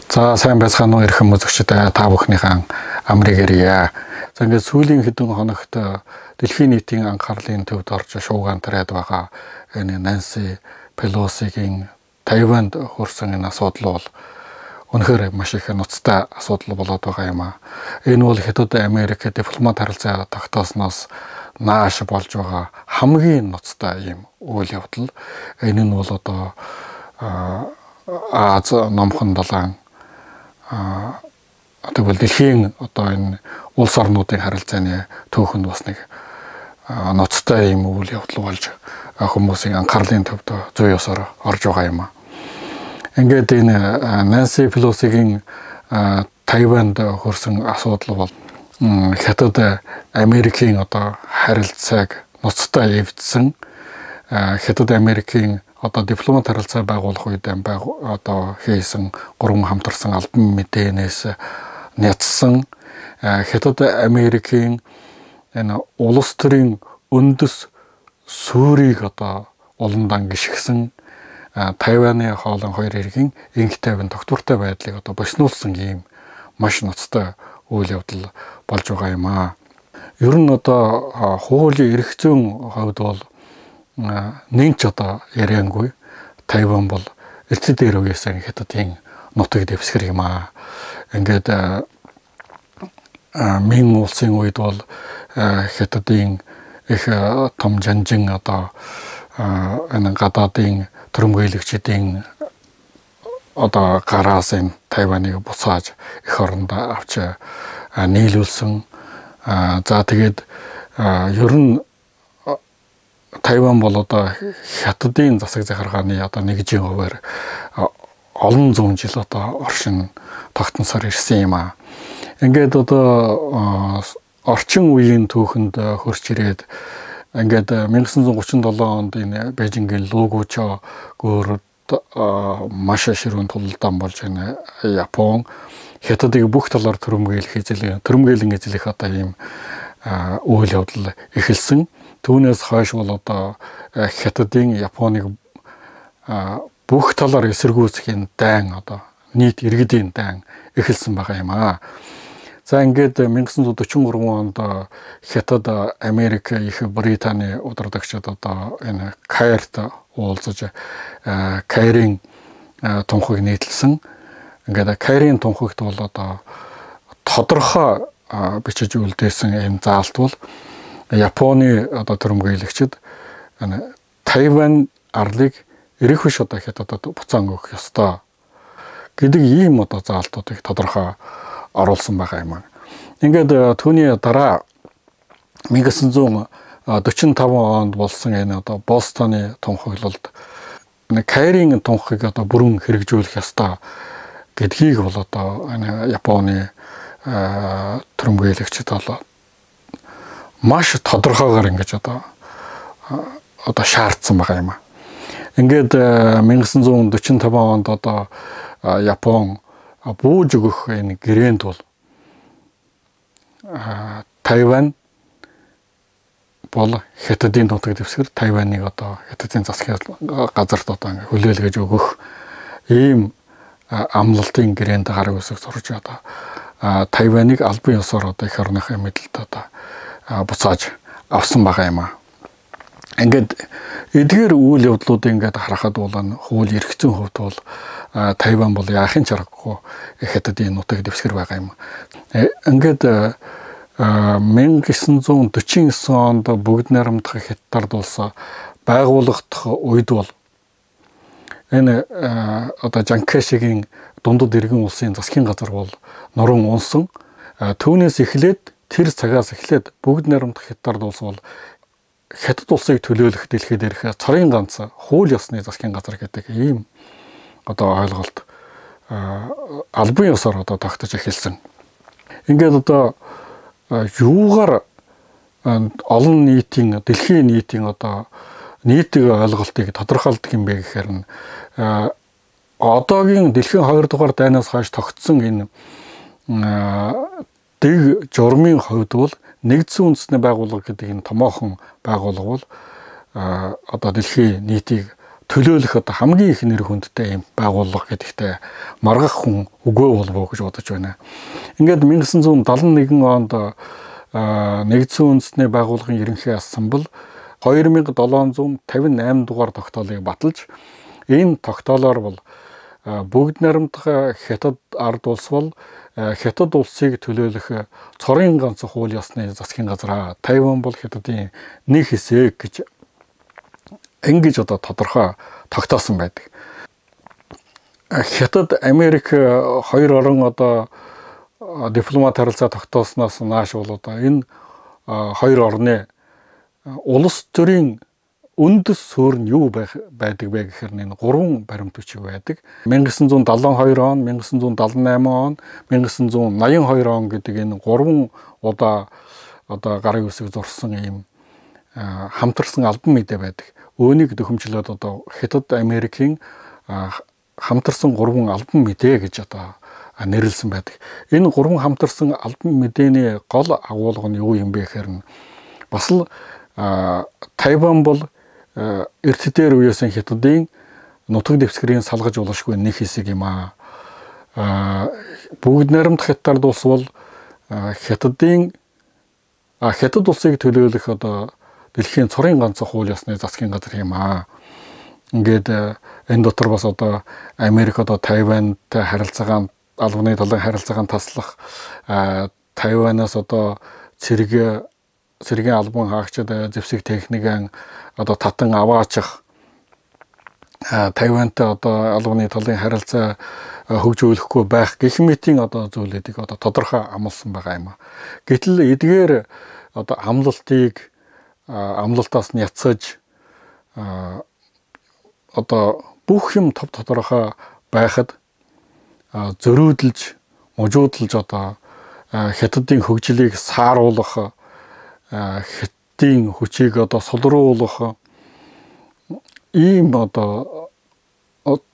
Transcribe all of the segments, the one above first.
За сайн байцгаана уу эрхэм үзэгчдээ та бүхнийхэн амрыг ирье. За ингээд сүүлийн хэдэн хоногт дэлхийн нийтийн анхаарлын төвд орж шууган тараад байгаа энэ Нэнси Пелосигийн Тайванд хүрсэн энэ асуудал бол үнэхээр маш их ноцтой асуудал болоод байгаа юм аа. Энэ бол Хятад Америк дипломат харилцаа тогтоосноос нааш болж байгаа хамгийн ноцтой юм үйл явдал. Энэ нь бол одоо Аз номхон далайн тэгвэл дэлхийн одоо энэ улс орнуудын харилцааны түүхэнд бас нэг ноцтой юм үйл явдал болж хүмүүсийн анхаарлын төвд зүй ёсоор орж байгаа юм аа. Ингээд энэ Нэнси Пелосигийн Тайванд хүрсэн асуудал бол Хятад Америкийн одоо харилцааг ноцтой эвдсэн Хятад Америкийн одоо дипломат харилцаа байгуулах үед одоо хийсэн гурван хамтарсан албан мэдээнээс няцсан Хятад Америкийн энэ улс төрийн үндэс суурийг одоо уландан гიშгсэн Тайваны хоолон хоёр иргэн инх тайван тогтвортой байдлыг одоо боснуулсан ийм маш ноцтой үйл явдал болж байгаа юм аа. Ер нь одоо хуулийн эрх зүйн хувьд бол нэг ч одоо яриангүй Тайван бол эцэд дээр үесэн Хятадын нутаг дэвсгэр юм аа. Ингээд Мин улсын үед бол Хятадын их том жанжин одоо энэ гадаадын төрөмгөөлөгчдийн одоо гараас энэ Тайваныг буцааж эх орондоо авч нийлүүлсэн. За тэгээд ер нь Тайван бол одоо Хятадын засаг захиргааны одоо нэгжийн хуваар олон зуун жил одоо оршин тогтносоор ирсэн юм аа. Ингээд одоо орчин үеийн түүхэнд хөрч ирээд ингээд 1937 онд энэ Бээжингийн Лугучо гүрд маш ширүүн тулалдаан болж байна. Япон Хятадыг бүх талаар төрөмгөөлөн эзлэх одоо ийм үйл явдал эхэлсэн. Түүнээс хойш бол одоо Хятадын Японыг бүх талаар эсэргүүцхийн дайн одоо нийт иргэдийн дайн эхэлсэн байгаа юм аа. За ингээд 1943 онд Хятад Америк их Британий удирдагчид одоо энэ Каирт уулзаж Каирын тунхаг нийтлсэн. Ингээд Каирын тунхагт бол одоо тодорхой бичиж үлдээсэн энэ заалт бол Японы одоо төрөмгөөлөгчд Тайван арлыг эрэх биш одоо Хятадд буцаан өгөх ёстой гэдэг ийм одоо заалтуудыг тодорхой оруулсан байгаа юм. Ингээд түүний дараа 1945 онд болсон энэ одоо Бостоны тунхаглалд Каирын тунхагийг одоо бүрэн хэрэгжүүлэх ёстой гэдгийг бол одоо Японы төрөмгөөлөгчд бол маш тодорхойгоор ингэж одоо шаардсан байгаа юм. Ингээд 1945 онд одоо Япон бууж өгөх энэ гэрээнд бол Тайван бол Хятадын нутаг дэвсгэр Тайваныг одоо Хятадын засгийн газарт одоо хүлээлгэж өгөх ийм амлалтын гэрээнд гар үсэг сурж одоо Тайваныг албан ёсоор одоо эх орныхын мэдэлд одоо буцааж авсан байгаа юм аа. Ингээд эдгээр үйл явдлуудыг ингээд харахад бол хууль эрх зүйн хувьд бол Тайван бол яахын чаргагүй Хятадын нутаг дэвсгэр байгаа юм. Ингээд 1949 онд бүгд найрамдах Хятад улс байгуулагдах үед бол энэ одоо Жанкэшигийн дундад иргэн улсын засгийн газар бол нуран унсан. Түүнээс эхлээд тэр цагаас эхлээд бүгд найрамдах Хятад улс бол Хятад улсыг төлөөлөх дэлхийд ирэх цорын ганц хууль ёсны засгийн газар гэдэг ийм одоо ойлголт албан ёсоор одоо тогтож эхэлсэн. Ингээд одоо юугаар олон нийтийн дэлхийн нийтийн одоо нийтийн ойлголтыг тодорхойлдог юм бэ гэхээр нь одоогийн дэлхийн 2 дугаар дайнаас хойш тогтсон энэ дэг журмын хувьд бол нэгдсэн үндэсний байгууллага гэдэг энэ томоохон байгууллага бол одоо дэлхийн нийтийг төлөөлөх одоо хамгийн их нэр хүндтэй юм байгууллага гэдэгтээ маргах хүн үгүй болов уу гэж бодож байна. Ингээд 1971 онд нэгдсэн үндэсний байгууллагын ерөнхий ассамбль 2758 дугаар тогтоолыг баталж, энэ тогтоолоор бол бүгд найрамдах хятад ард улс бол хятад улсыг төлөөлөх цорын ганц хууль ёсны засгийн газар Тайван бол хятадын нэг хэсэг гэж ингэж одоо тодорхой тогтоосон байдаг. Хятад, Америк хоёр орон одоо дипломат харилцаа тогтоосноос нааш бол одоо энэ хоёр орны улс төрийн үндэс суурь нь юу байдаг вэ гэхээр энэ гурван баримт бичиг байдаг. 1972 он, 1978 он, 1982 он гэдэг энэ гурван удаа одоо гарын үсэг зурсан ийм хамтарсан албан мэдээ байдаг. Үүнийг төхөмжлөөд одоо Хятад, Америкийн хамтарсан гурван албан мэдээ гэж одоо нэрлсэн байдаг. Энэ гурван хамтарсан албан мэдээний гол агуулга нь юу юм бэ гэхээр бас л Тайван бол эртдээр үеэсэн Хятадын нутаг дэвсгэрийн салгаж болохгүй нэг хэсэг юм аа. Бүгд найрамдах хятад улс бол Хятад улсыг төлөөлөх одоо дэлхийн цорын ганц хууль ёсны засгийн газар юм аа. Ингээд энэ дотор бас одоо Америк одоо Тайвантай харилцаагаа албаны талын харилцаагаа таслах, Тайванаас одоо цэргийн албан хаагчид зэвсэг техникийн одоо татан аваачих, Тайвантай одоо албаны талын харилцаа хөгжүүлэхгүй байх гэх мэтийн одоо зүйлүүдийг одоо тодорхой амласан байгаа юм. Гэтэл эдгээр одоо амлалтаас нь яцаж одоо бүх юм топ тодорхой байхад зөрүүдэлж, мужуудалж одоо хятадын хөгжлийг сааруулах, хятадын хүчийг одоо сулруулах ийм одоо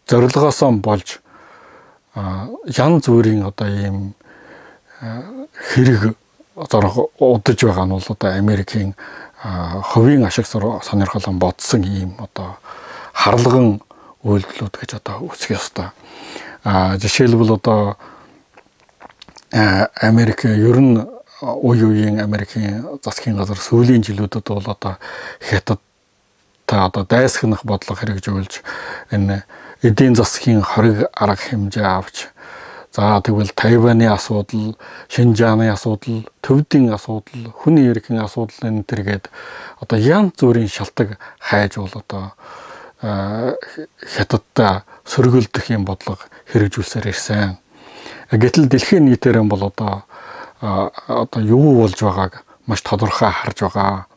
зорилгоосоо болж янз бүрийн одоо ийм хэрэг зорго удаж байгаа нь бол одоо Америкийн хувийн ашиг сонирхолтой бодсон ийм одоо харлаган үйлдэлүүд гэж одоо үсэх ёстой. Жишээлбэл одоо Америк ер нь үеийн Америкийн засгийн газар сүүлийн жилүүдэд бол одоо Хятадтай одоо дайсагнах бодлого хэрэгжүүлж энэ эдийн засгийн хориг арга хэмжээ авч, за тэгвэл Тайваны асуудал, Шинжааны асуудал, төвдийн асуудал, хүний эрхийн асуудал энэ төргээд одоо янз бүрийн шалтгаан хайж бол одоо Хятадтай сөргөлдөх юм бодлого хэрэгжүүлсээр ирсэн. Гэтэл дэлхийн нийтээр бол одоо юу болж байгааг маш тодорхой харж байгаа.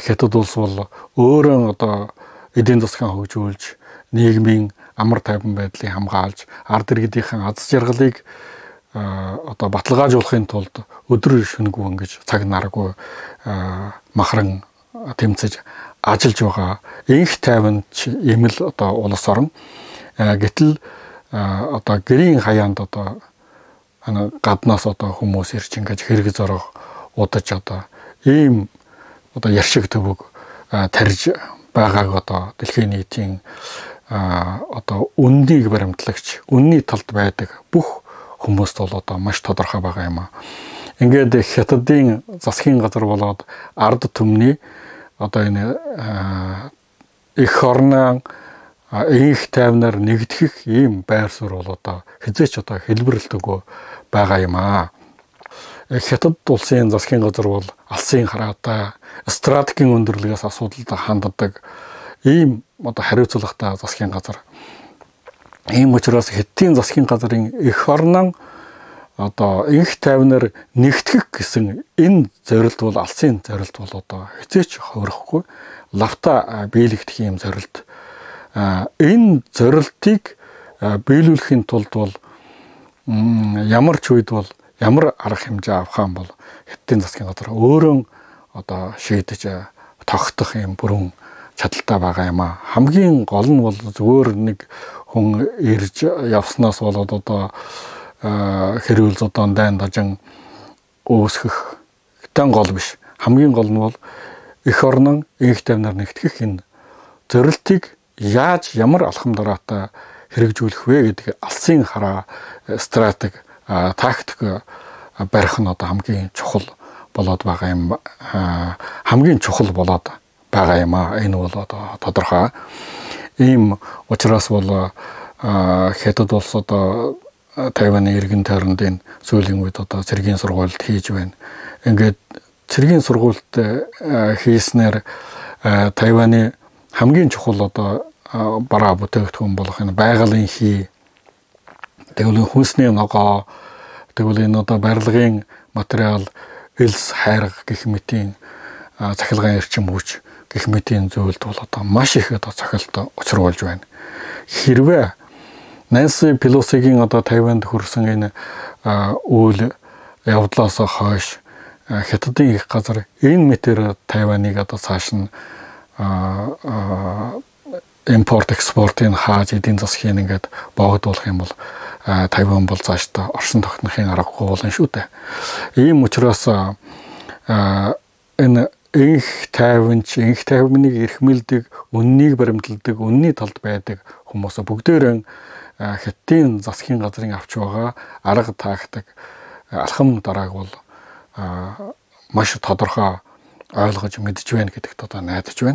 Хятад улс бол өөрөө одоо эдийн засгийн хөгжүүлж, нийгмийн амар тайван байдлыг хамгаалж, ард иргэдийн аз жаргалыг одоо баталгаажуулахын тулд өдөр шөнөгүй ингэж цаг наргүй махран тэмцэж ажиллаж байгаа. Инх тайванч ийм л одоо улс орон. Гэтэл одоо гэрийн хаяанд одоо гаднаас одоо хүмүүс ирж ингэж хэрэг зорог удаж одоо ийм одоо яршиг төвөг тарж байгааг одоо дэлхийн нийтийн одоо үннийг баримтлагч, үнний талд байдаг бүх хүмүүст бол одоо маш тодорхой байгаа юм аа. Ингээд Хятадын засгийн газар болоод ард түмний одоо энэ их орноо инх тайвнаар нэгдэх ийм байр суурь бол одоо хизээч одоо хэлбэрлэлтгүй байгаа юм аа. Хятад улсын засгийн газар бол алсын хараатай, стратегийн өндөрлөгөөс асуудалд ханддаг ийм одоо хариуцлагатай засгийн газар. Ийм учраас Хятадын засгийн газрын эх орноо одоо инх тайвнаар нэгтгэх гэсэн энэ зорилт бол алсын зорилт бол одоо хизээч хувирахгүй лавта биелэгдэх ийм зорилт. Энэ зорилтыг биелүүлэхийн тулд бол ямар ч үед бол ямар арга хэмжээ авах юм бол Хятадын засгийн газар өөрөө одоо шийдэж тогтох юм бүрэн чадaltaй байгаа юм аа. Хамгийн гол нь бол зөвөр нэг хүн ирж явснаас болоод одоо хэрүүл зодон дайн дажин үүсгэх тань гол биш. Хамгийн гол нь бол эх орноо инх тайвнаар нэгтгэх энэ зорилтыг яаж ямар алхам дараатай хэрэгжүүлэх вэ гэдэг алсын хараа стратеги тактик барих нь одоо хамгийн чухал болоод байгаа юм, хамгийн чухал болоод байгаа юм аа. Энэ бол одоо тодорхой. Ийм учраас бол хятад улс одоо Тайваны иргэн тойрондын сүүлийн үед одоо цэргийн сургуульд хийж байна. Ингээд цэргийн сургуульд хийснээр Тайваны хамгийн чухал одоо бараа бүтээгдэхүүн болох энэ байгалийн хий, тэгвэл хүнсний ногоо, тэгвэл энэ одоо барилгын материал, элс, хайрга гэх мэтийн цахилгаан эрчим хүч гэх мэтийн зүйлд бол одоо маш их одоо цохилт учруулж байна. Хэрвээ Нэнси Пелосигийн одоо Тайванд хүрсэн энэ үйл явдлаас хойш хятадын их газар энэ мэтэр Тайваныг одоо цааш нь импорт экспортын хааж эдийн засгийн ингээд богдуулах юм бол Тайван бол цаашдаа оршин тогтнохын аргагүй болно шүү дээ. Ийм учраас энэ инх Тайваныг эрхмэлдэг, үннийг баримталдаг, үнний талд байдаг хүмүүс бүгдээрээ Хятадын засгийн газрын авч байгаа арга тактик, алхам дарааг бол маш тодорхой ойлгож мэдж байна гэдэгт одоо найдаж байна.